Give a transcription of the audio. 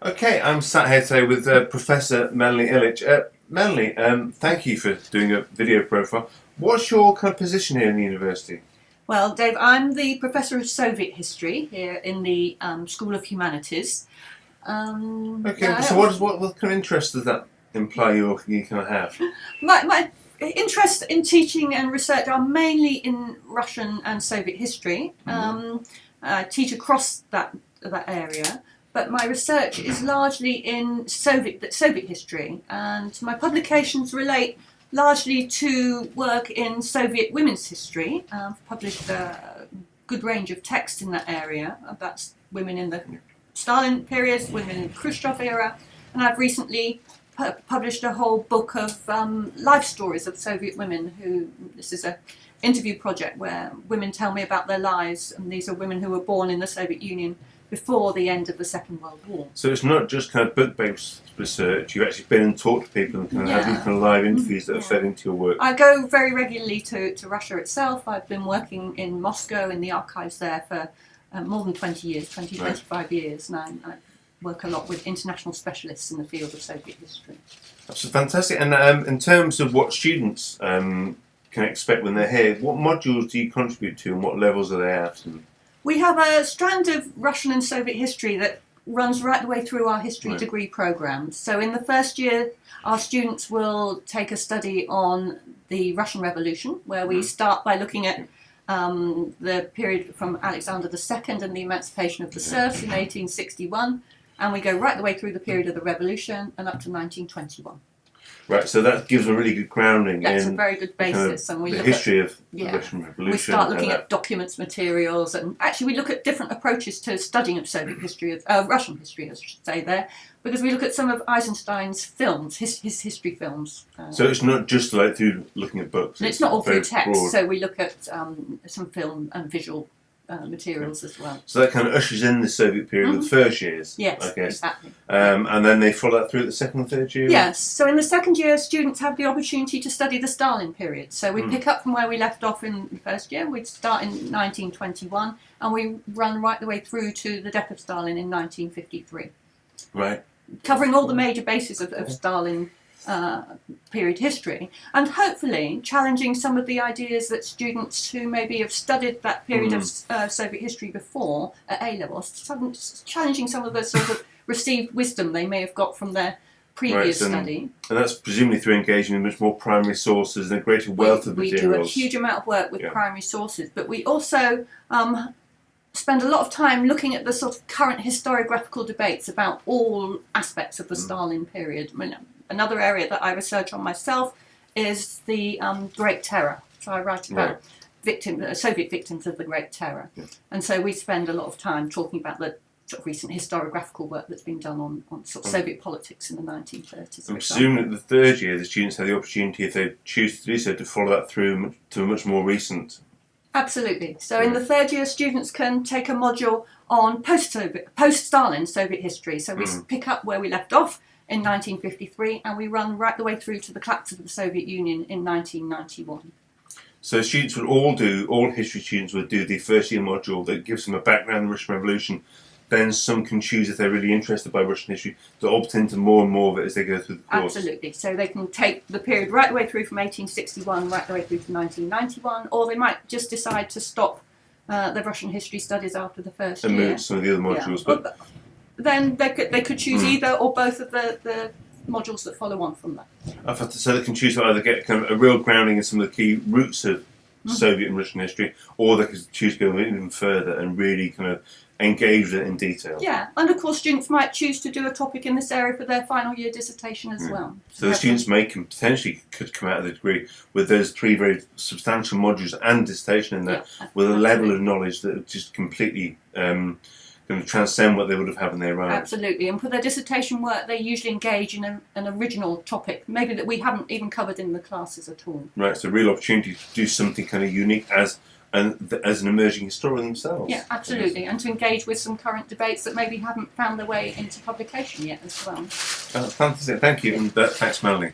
Okay, I'm sat here today with Professor Melanie Ilic. Melanie, thank you for doing a video profile. What's your kind of position here in the university? Well, Dave, I'm the Professor of Soviet History here in the School of Humanities. Okay, so what kind of interest does that imply you kind of have? My interest in teaching and research are mainly in Russian and Soviet history. I teach across that area, but my research is largely in Soviet history, and my publications relate largely to work in Soviet women's history. I've published a good range of texts in that area. That's women in the Stalin period, women in the Khrushchev era, and I've recently published a whole book of life stories of Soviet women. This is an interview project where women tell me about their lives, and these are women who were born in the Soviet Union before the end of the Second World War. So it's not just kind of book-based research, you've actually been and talked to people and kind of had these kind of live interviews that are fed into your work. I go very regularly to Russia itself. I've been working in Moscow in the archives there for more than 20 years, 25 years, and I work a lot with international specialists in the field of Soviet history. That's fantastic. And in terms of what students can expect when they're here, what modules do you contribute to and what levels are they at? We have a strand of Russian and Soviet history that runs right the way through our history degree programs. So in the first year, our students will take a study on the Russian Revolution, where we start by looking at the period from Alexander II and the emancipation of the serfs in 1861, and we go right the way through the period of the Revolution and up to 1921. Right, so that gives a really good grounding. That's a very good basis. Kind of and we the look history at, of the Russian Revolution. We start looking at documents, materials, and actually we look at different approaches to studying of Soviet history, Russian history, I should say there, because we look at some of Eisenstein's films, his history films. So it's not just like through looking at books. It's not all through text, broad. So we look at some film and visual materials as well. So that kind of ushers in the Soviet period with the first years, yes, I guess. Exactly. And then they follow that through the second and third year? Yes, so in the second year, students have the opportunity to study the Stalin period. So we pick up from where we left off in the first year. We start in 1921, and we run right the way through to the death of Stalin in 1953. Right. Covering all the major bases of Stalin period history, and hopefully challenging some of the ideas that students who maybe have studied that period of Soviet history before at A-level, challenging some of the sort of received wisdom they may have got from their previous study. And that's presumably through engaging in much more primary sources and a greater wealth of materials. We do a huge amount of work with primary sources, but we also spend a lot of time looking at the sort of current historiographical debates about all aspects of the Stalin period. I mean, another area that I research on myself is the Great Terror. So I write about Soviet victims of the Great Terror. And so we spend a lot of time talking about the sort of recent historiographical work that's been done on sort of Soviet politics in the 1930s. I'm assuming that the third year the students have the opportunity, if they choose to do so, to follow that through to a much more recent. Absolutely. So in the third year, students can take a module on post-Stalin Soviet history. So we pick up where we left off in 1953, and we run right the way through to the collapse of the Soviet Union in 1991. So students would all history students would do the first year module that gives them a background in the Russian Revolution. Then some can choose, if they're really interested by Russian history, to opt into more and more of it as they go through the course. Absolutely. So they can take the period right the way through from 1861 right the way through to 1991, or they might just decide to stop their Russian history studies after the first year. And move to some of the other modules. But then they could choose either or both of the modules that follow on from that. So they can choose to either get kind of a real grounding in some of the key roots of Soviet and Russian history, or they could choose to go even further and really kind of engage with it in detail. Yeah, and of course students might choose to do a topic in this area for their final year dissertation as well. So the students potentially could come out of the degree with those three very substantial modules and dissertation in there, with a level of knowledge that just completely going to transcend what they would have had when they arrived. Absolutely, and for their dissertation work they usually engage in an original topic, maybe that we haven't even covered in the classes at all. Right, so a real opportunity to do something kind of unique as an emerging historian themselves. Yeah, absolutely, and to engage with some current debates that maybe haven't found their way into publication yet as well. That's fantastic, thank you, and thanks Melanie.